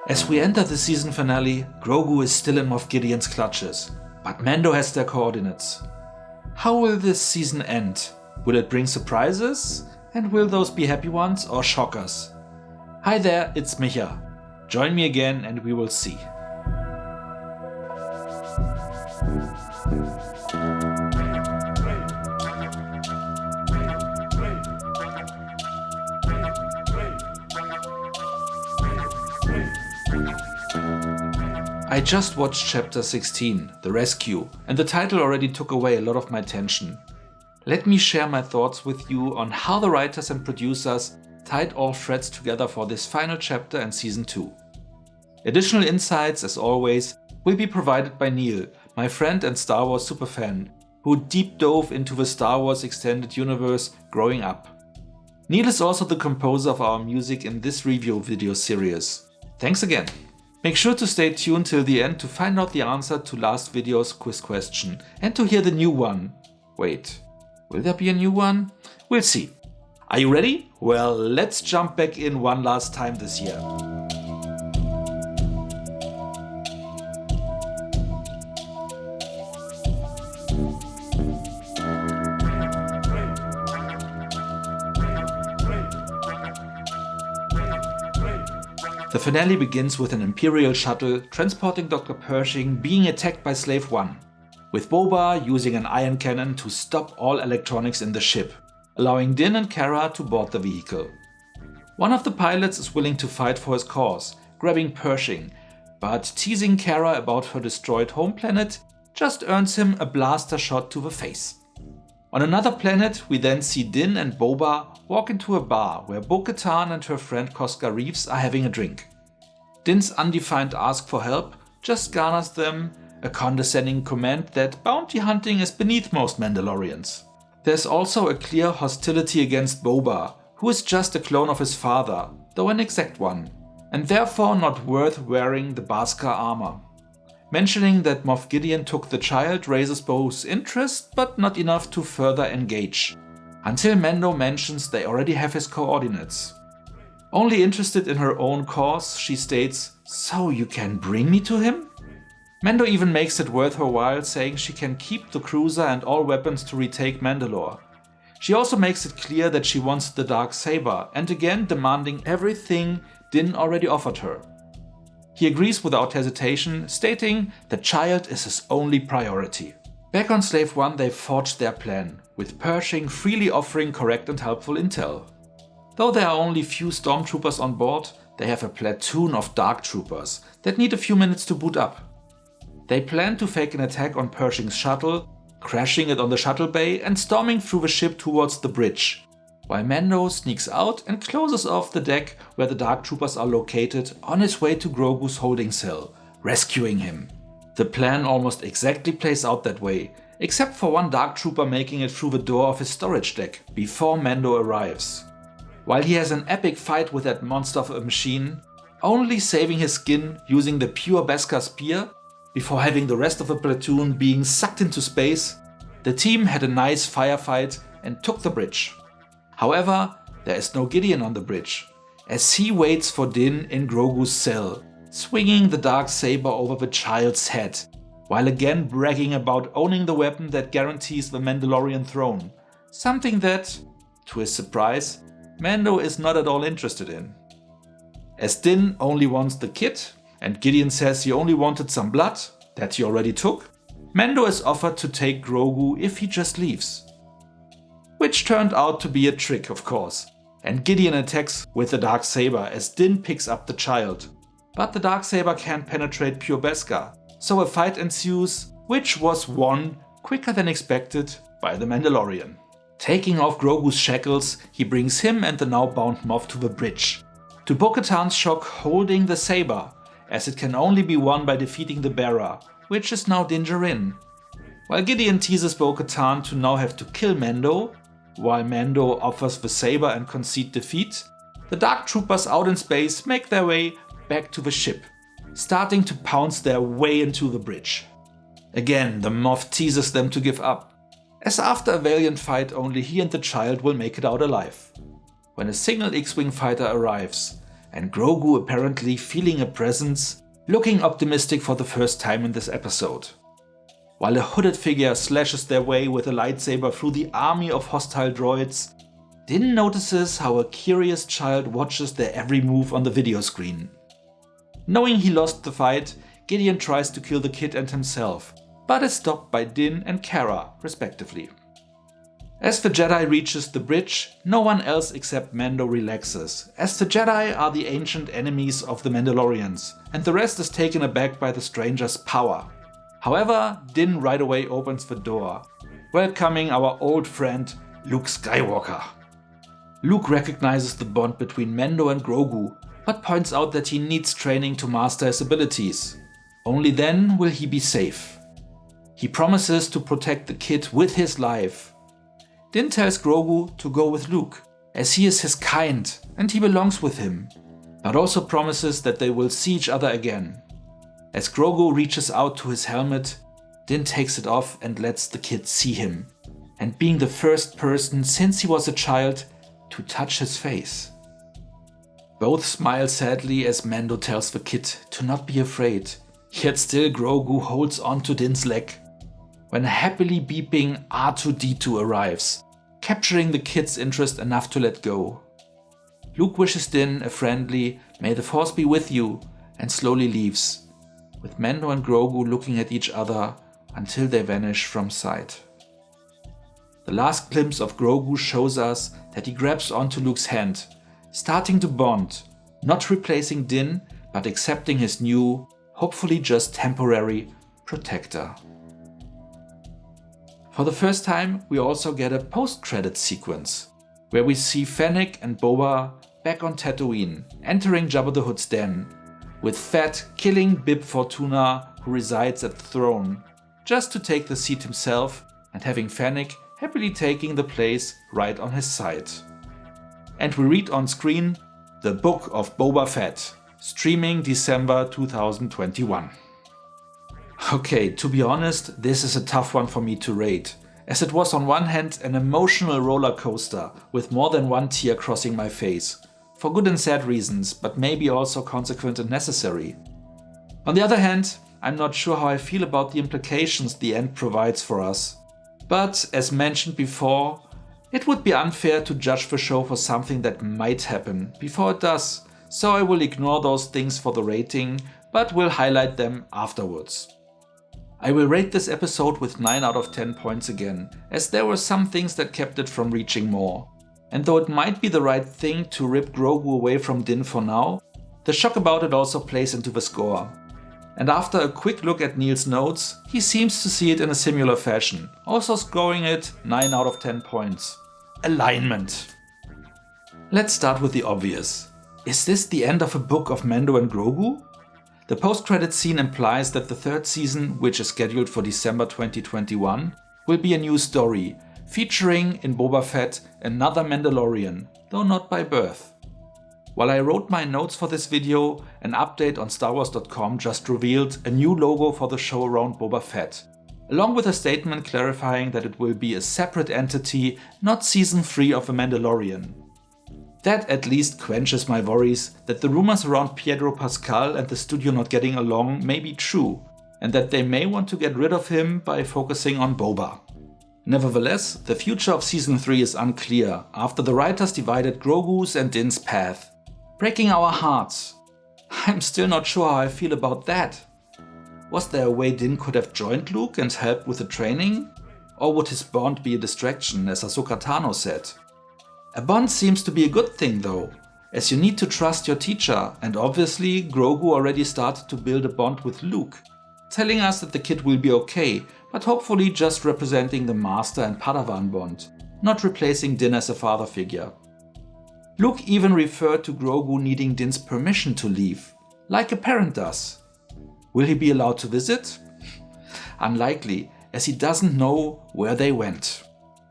As we enter the season finale, Grogu is still in Moff Gideon's clutches, but Mando has their coordinates. How will this season end? Will it bring surprises? And will those be happy ones or shockers? Hi there, it's Micha. Join me again and we will see. I just watched chapter 16, The Rescue, and the title already took away a lot of my attention. Let me share my thoughts with you on how the writers and producers tied all threads together for this final chapter and season 2. Additional insights, as always, will be provided by Neal, my friend and Star Wars superfan, who deep dove into the Star Wars extended universe growing up. Neal is also the composer of our music in this review video series. Thanks again! Make sure to stay tuned till the end to find out the answer to last video's quiz question and to hear the new one. Wait, will there be a new one? We'll see. Are you ready? Well, let's jump back in one last time this year. The finale begins with an Imperial shuttle transporting Dr. Pershing being attacked by Slave One, with Boba using an ion cannon to stop all electronics in the ship, allowing Din and Cara to board the vehicle. One of the pilots is willing to fight for his cause, grabbing Pershing, but teasing Cara about her destroyed home planet just earns him a blaster shot to the face. On another planet, we then see Din and Boba walk into a bar where Bo-Katan and her friend Koska Reeves are having a drink. Din's undefined ask for help just garners them a condescending comment that bounty hunting is beneath most Mandalorians. There's also a clear hostility against Boba, who is just a clone of his father, though an exact one, and therefore not worth wearing the Beskar armor. Mentioning that Moff Gideon took the child raises Bo's interest, but not enough to further engage. Until Mando mentions they already have his coordinates. Only interested in her own cause, she states, "So you can bring me to him?" Mando even makes it worth her while, saying she can keep the cruiser and all weapons to retake Mandalore. She also makes it clear that she wants the Darksaber, and again demanding everything Din already offered her. He agrees without hesitation, stating the child is his only priority. Back on Slave One, they forged their plan, with Pershing freely offering correct and helpful intel. Though there are only few stormtroopers on board, they have a platoon of dark troopers that need a few minutes to boot up. They plan to fake an attack on Pershing's shuttle, crashing it on the shuttle bay and storming through the ship towards the bridge, while Mando sneaks out and closes off the deck where the dark troopers are located on his way to Grogu's holding cell, rescuing him. The plan almost exactly plays out that way, except for one dark trooper making it through the door of his storage deck before Mando arrives. While he has an epic fight with that monster of a machine, only saving his skin using the pure Beskar spear before having the rest of the platoon being sucked into space, the team had a nice firefight and took the bridge. However, there is no Gideon on the bridge, as he waits for Din in Grogu's cell, swinging the Darksaber over the child's head, while again bragging about owning the weapon that guarantees the Mandalorian throne, something that, to his surprise, Mando is not at all interested in. As Din only wants the kid, and Gideon says he only wanted some blood, that he already took, Mando is offered to take Grogu if he just leaves. Which turned out to be a trick, of course, and Gideon attacks with the Darksaber as Din picks up the child. But the Darksaber can't penetrate pure Beskar, so a fight ensues, which was won quicker than expected by the Mandalorian. Taking off Grogu's shackles, he brings him and the now bound Moff to the bridge, to Bo-Katan's shock holding the saber, as it can only be won by defeating the bearer, which is now Din Djarin. While Gideon teases Bo-Katan to now have to kill Mando, while Mando offers the saber and concede defeat, the Dark Troopers out in space make their way back to the ship, starting to pounce their way into the bridge. Again, the Moff teases them to give up, as after a valiant fight only he and the child will make it out alive. When a single X-Wing fighter arrives, and Grogu apparently feeling a presence, looking optimistic for the first time in this episode. While a hooded figure slashes their way with a lightsaber through the army of hostile droids, Din notices how a curious child watches their every move on the video screen. Knowing he lost the fight, Gideon tries to kill the kid and himself, but is stopped by Din and Cara, respectively. As the Jedi reaches the bridge, no one else except Mando relaxes, as the Jedi are the ancient enemies of the Mandalorians, and the rest is taken aback by the stranger's power. However, Din right away opens the door, welcoming our old friend Luke Skywalker. Luke recognizes the bond between Mando and Grogu, but points out that he needs training to master his abilities. Only then will he be safe. He promises to protect the kid with his life. Din tells Grogu to go with Luke, as he is his kind and he belongs with him, but also promises that they will see each other again. As Grogu reaches out to his helmet, Din takes it off and lets the kid see him, and being the first person since he was a child to touch his face. Both smile sadly as Mando tells the kid to not be afraid, yet still Grogu holds on to Din's leg. When a happily beeping R2-D2 arrives, capturing the kid's interest enough to let go. Luke wishes Din a friendly "May the Force be with you" and slowly leaves, with Mando and Grogu looking at each other until they vanish from sight. The last glimpse of Grogu shows us that he grabs onto Luke's hand, starting to bond, not replacing Din, but accepting his new, hopefully just temporary, protector. For the first time, we also get a post-credits sequence, where we see Fennec and Boba back on Tatooine, entering Jabba the Hutt's den, with Fett killing Bib Fortuna, who resides at the throne, just to take the seat himself, and having Fennec happily taking the place right on his side. And we read on screen, "The Book of Boba Fett," streaming December 2021. Okay, to be honest, this is a tough one for me to rate, as it was on one hand an emotional roller coaster with more than one tear crossing my face, for good and sad reasons, but maybe also consequent and necessary. On the other hand, I'm not sure how I feel about the implications the end provides for us. But, as mentioned before, it would be unfair to judge the show for something that might happen before it does, so I will ignore those things for the rating, but will highlight them afterwards. I will rate this episode with 9 out of 10 points again, as there were some things that kept it from reaching more. And though it might be the right thing to rip Grogu away from Din for now, the shock about it also plays into the score. And after a quick look at Neal's notes, he seems to see it in a similar fashion, also scoring it 9 out of 10 points. Alignment. Let's start with the obvious. Is this the end of a book of Mando and Grogu? The post-credits scene implies that the third season, which is scheduled for December 2021, will be a new story, featuring in Boba Fett another Mandalorian, though not by birth. While I wrote my notes for this video, an update on StarWars.com just revealed a new logo for the show around Boba Fett, along with a statement clarifying that it will be a separate entity, not Season 3 of The Mandalorian. That at least quenches my worries that the rumors around Pedro Pascal and the studio not getting along may be true, and that they may want to get rid of him by focusing on Boba. Nevertheless, the future of Season 3 is unclear after the writers divided Grogu's and Din's path, breaking our hearts. I'm still not sure how I feel about that. Was there a way Din could have joined Luke and helped with the training? Or would his bond be a distraction, as Ahsoka Tano said? A bond seems to be a good thing though, as you need to trust your teacher, and obviously Grogu already started to build a bond with Luke, telling us that the kid will be okay, but hopefully just representing the master and Padawan bond, not replacing Din as a father figure. Luke even referred to Grogu needing Din's permission to leave, like a parent does. Will he be allowed to visit? Unlikely, as he doesn't know where they went.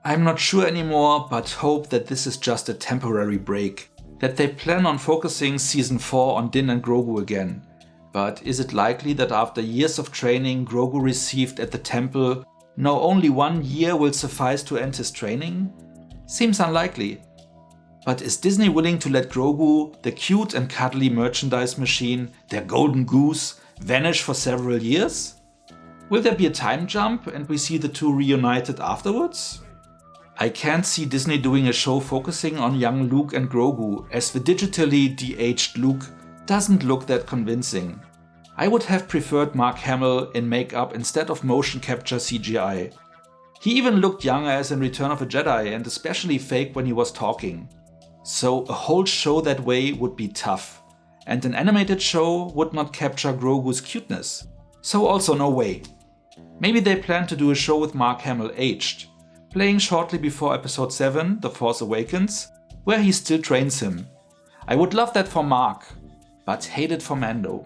I'm not sure anymore, but hope that this is just a temporary break, that they plan on focusing Season 4 on Din and Grogu again. But is it likely that after years of training Grogu received at the temple, now only 1 year will suffice to end his training? Seems unlikely. But is Disney willing to let Grogu, the cute and cuddly merchandise machine, their golden goose, vanish for several years? Will there be a time jump and we see the two reunited afterwards? I can't see Disney doing a show focusing on young Luke and Grogu, as the digitally de-aged Luke doesn't look that convincing. I would have preferred Mark Hamill in makeup instead of motion capture CGI. He even looked younger as in Return of the Jedi, and especially fake when he was talking. So a whole show that way would be tough, and an animated show would not capture Grogu's cuteness. So also no way. Maybe they plan to do a show with Mark Hamill aged, playing shortly before Episode 7, The Force Awakens, where he still trains him. I would love that for Mark, but hate it for Mando.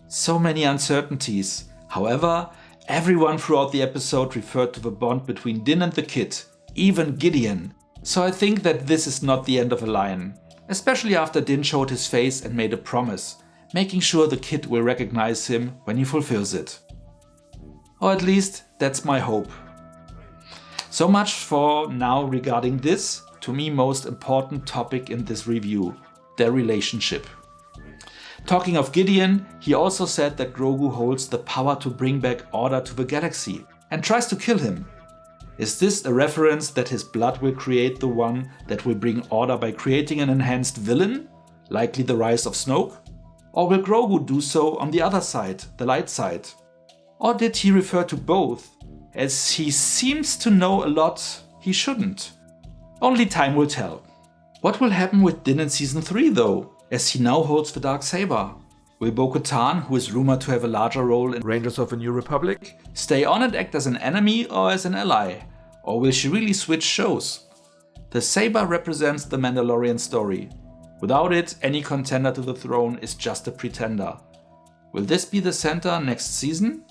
So many uncertainties. However, everyone throughout the episode referred to the bond between Din and the kid, even Gideon. So I think that this is not the end of a line, especially after Din showed his face and made a promise, making sure the kid will recognize him when he fulfills it. Or at least that's my hope. So much for now regarding this, to me most important topic in this review, their relationship. Talking of Gideon, he also said that Grogu holds the power to bring back order to the galaxy and tries to kill him. Is this a reference that his blood will create the one that will bring order by creating an enhanced villain, likely the rise of Snoke? Or will Grogu do so on the other side, the light side? Or did he refer to both, as he seems to know a lot he shouldn't? Only time will tell. What will happen with Din in Season 3 though, as he now holds the Darksaber? Will Bo-Katan, who is rumored to have a larger role in Rangers of the New Republic, stay on and act as an enemy or as an ally? Or will she really switch shows? The saber represents the Mandalorian story. Without it, any contender to the throne is just a pretender. Will this be the center next season?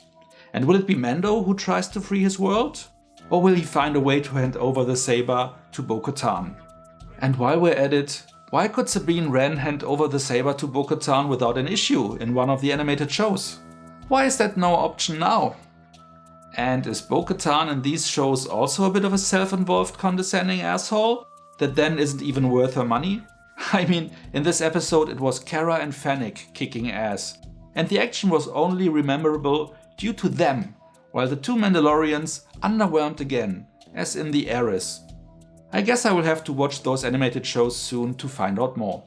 And will it be Mando who tries to free his world? Or will he find a way to hand over the saber to Bo-Katan? And while we're at it, why could Sabine Wren hand over the saber to Bo-Katan without an issue in one of the animated shows? Why is that no option now? And is Bo-Katan in these shows also a bit of a self-involved condescending asshole that then isn't even worth her money? I mean, in this episode it was Cara and Fennec kicking ass, and the action was only rememberable due to them, while the two Mandalorians underwhelmed again, as in The Heiress. I guess I will have to watch those animated shows soon to find out more.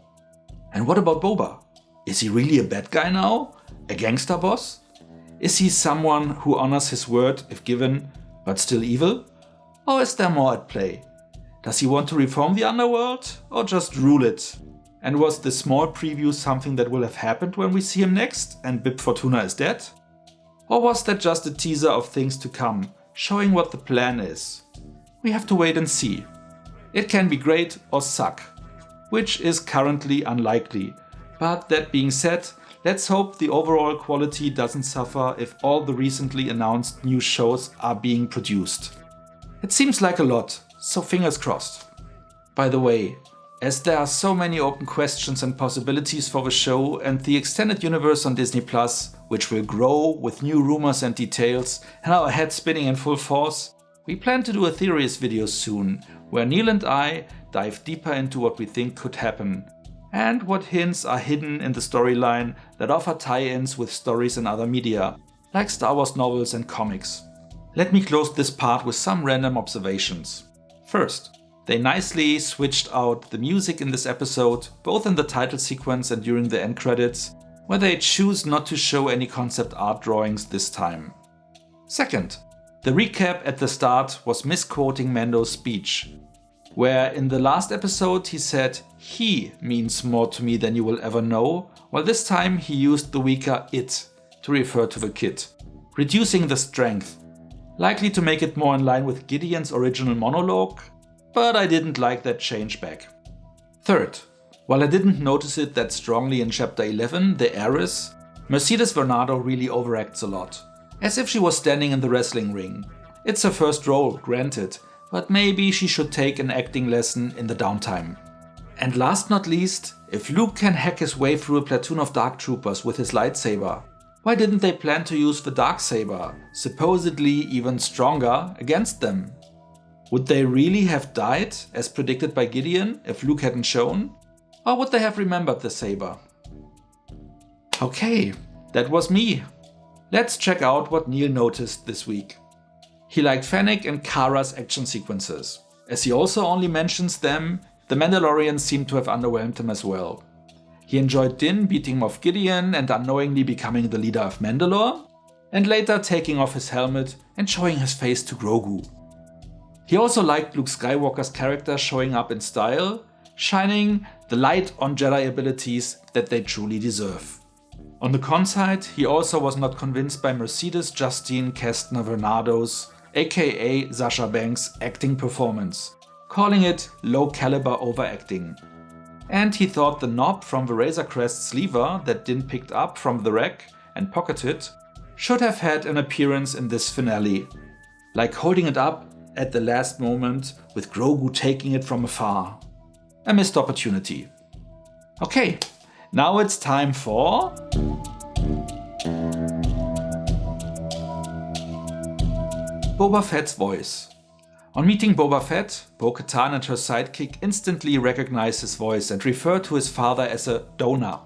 And what about Boba? Is he really a bad guy now? A gangster boss? Is he someone who honors his word if given, but still evil? Or is there more at play? Does he want to reform the underworld, or just rule it? And was this small preview something that will have happened when we see him next and Bib Fortuna is dead? Or was that just a teaser of things to come, showing what the plan is? We have to wait and see. It can be great or suck, which is currently unlikely. But that being said, let's hope the overall quality doesn't suffer if all the recently announced new shows are being produced. It seems like a lot, so fingers crossed. By the way, as there are so many open questions and possibilities for the show and the extended universe on Disney+, which will grow with new rumors and details and our heads spinning in full force, we plan to do a theories video soon, where Neal and I dive deeper into what we think could happen, and what hints are hidden in the storyline that offer tie-ins with stories in other media, like Star Wars novels and comics. Let me close this part with some random observations. First, they nicely switched out the music in this episode, both in the title sequence and during the end credits, where they choose not to show any concept art drawings this time. Second, the recap at the start was misquoting Mando's speech, where in the last episode he said, "He means more to me than you will ever know," while this time he used the weaker "it" to refer to the kid, reducing the strength, likely to make it more in line with Gideon's original monologue, but I didn't like that change back. Third, while I didn't notice it that strongly in Chapter 11, The Heiress, Mercedes Varnado really overacts a lot, as if she was standing in the wrestling ring. It's her first role, granted, but maybe she should take an acting lesson in the downtime. And last not least, if Luke can hack his way through a platoon of Dark Troopers with his lightsaber, why didn't they plan to use the Darksaber, supposedly even stronger, against them? Would they really have died, as predicted by Gideon, if Luke hadn't shown? Or would they have remembered the saber? Okay, that was me. Let's check out what Neal noticed this week. He liked Fennec and Kara's action sequences. As he also only mentions them, the Mandalorians seem to have underwhelmed him as well. He enjoyed Din beating Moff Gideon and unknowingly becoming the leader of Mandalore, and later taking off his helmet and showing his face to Grogu. He also liked Luke Skywalker's character showing up in style, shining the light on Jedi abilities that they truly deserve. On the con side, he also was not convinced by Mercedes Justine Kestner Vernado's, aka Sasha Banks' acting performance, calling it low caliber overacting. And he thought the knob from the Razor Crest's lever that Din picked up from the rack and pocketed should have had an appearance in this finale, like holding it up at the last moment with Grogu taking it from afar. A missed opportunity. Okay, now it's time for... Boba Fett's voice. On meeting Boba Fett, Bo-Katan and her sidekick instantly recognize his voice and refer to his father as a donor.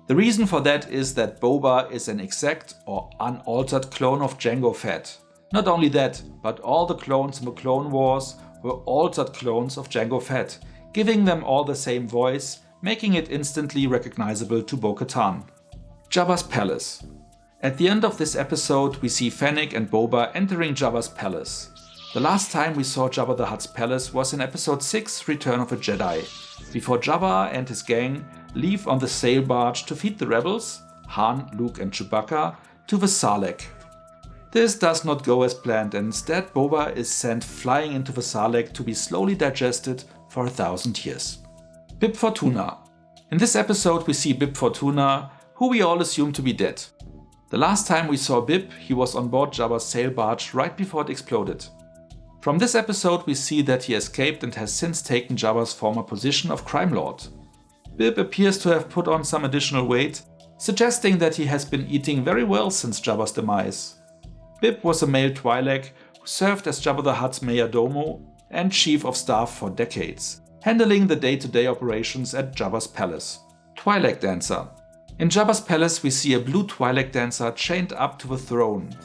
The reason for that is that Boba is an exact or unaltered clone of Jango Fett. Not only that, but all the clones in the Clone Wars were altered clones of Jango Fett, giving them all the same voice, making it instantly recognizable to Bo-Katan. Jabba's Palace. At the end of this episode, we see Fennec and Boba entering Jabba's palace. The last time we saw Jabba the Hutt's palace was in episode 6, Return of a Jedi, before Jabba and his gang leave on the sail barge to feed the rebels, Han, Luke and Chewbacca, to the Sarlacc. This does not go as planned, and instead Boba is sent flying into the Sarlacc to be slowly digested for 1,000 years. Bib Fortuna. In this episode we see Bib Fortuna, who we all assume to be dead. The last time we saw Bib, he was on board Jabba's sail barge right before it exploded. From this episode we see that he escaped and has since taken Jabba's former position of crime lord. Bib appears to have put on some additional weight, suggesting that he has been eating very well since Jabba's demise. Bib was a male Twi'lek who served as Jabba the Hutt's mayordomo and chief of staff for decades, handling the day-to-day operations at Jabba's palace. Twi'lek dancer. In Jabba's palace we see a blue Twi'lek dancer chained up to the throne.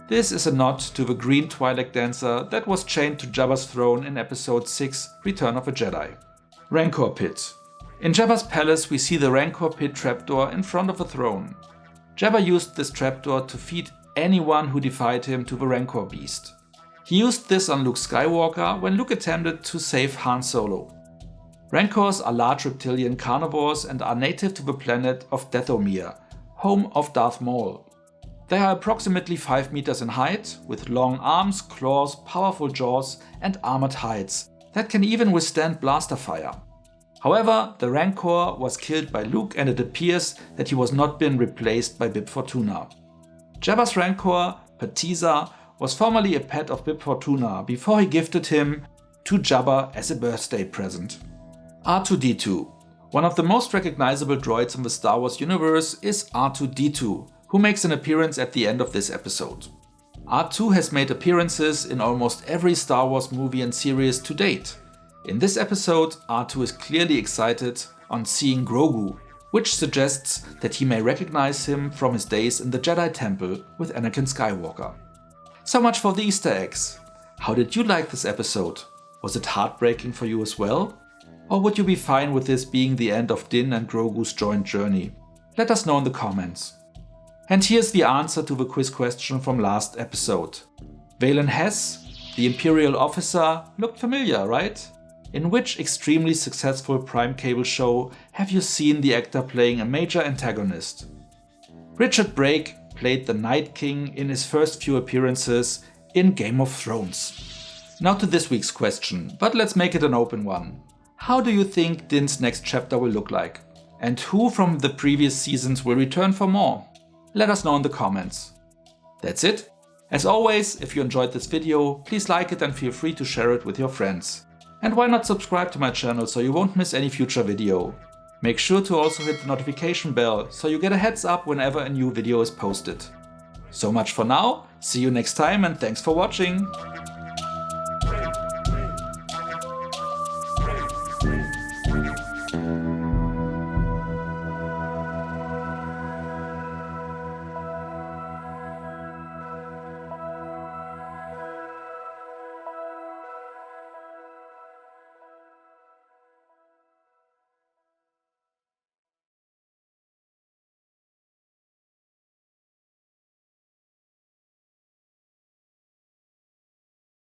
This is a nod to the green Twi'lek dancer that was chained to Jabba's throne in episode 6, Return of a Jedi. Rancor Pit. In Jabba's palace we see the Rancor Pit trapdoor in front of the throne. Jabba used this trapdoor to feed anyone who defied him to the Rancor beast. He used this on Luke Skywalker when Luke attempted to save Han Solo. Rancors are large reptilian carnivores and are native to the planet of Dathomir, home of Darth Maul. They are approximately 5 meters in height, with long arms, claws, powerful jaws and armored hides that can even withstand blaster fire. However, the Rancor was killed by Luke and it appears that he was not been replaced by Bib Fortuna. Jabba's Rancor, Patiza, was formerly a pet of Bib Fortuna before he gifted him to Jabba as a birthday present. R2-D2. One of the most recognizable droids in the Star Wars universe is R2-D2, who makes an appearance at the end of this episode. R2 has made appearances in almost every Star Wars movie and series to date. In this episode, R2 is clearly excited on seeing Grogu, which suggests that he may recognize him from his days in the Jedi Temple with Anakin Skywalker. So much for the Easter eggs. How did you like this episode? Was it heartbreaking for you as well? Or would you be fine with this being the end of Din and Grogu's joint journey? Let us know in the comments. And here's the answer to the quiz question from last episode. Valen Hess, the Imperial officer, looked familiar, right? In which extremely successful Prime Cable show have you seen the actor playing a major antagonist? Richard Brake played the Night King in his first few appearances in Game of Thrones. Now to this week's question, but let's make it an open one. How do you think Din's next chapter will look like? And who from the previous seasons will return for more? Let us know in the comments. That's it. As always, if you enjoyed this video, please like it and feel free to share it with your friends. And why not subscribe to my channel so you won't miss any future video. Make sure to also hit the notification bell so you get a heads up whenever a new video is posted. So much for now, see you next time and thanks for watching!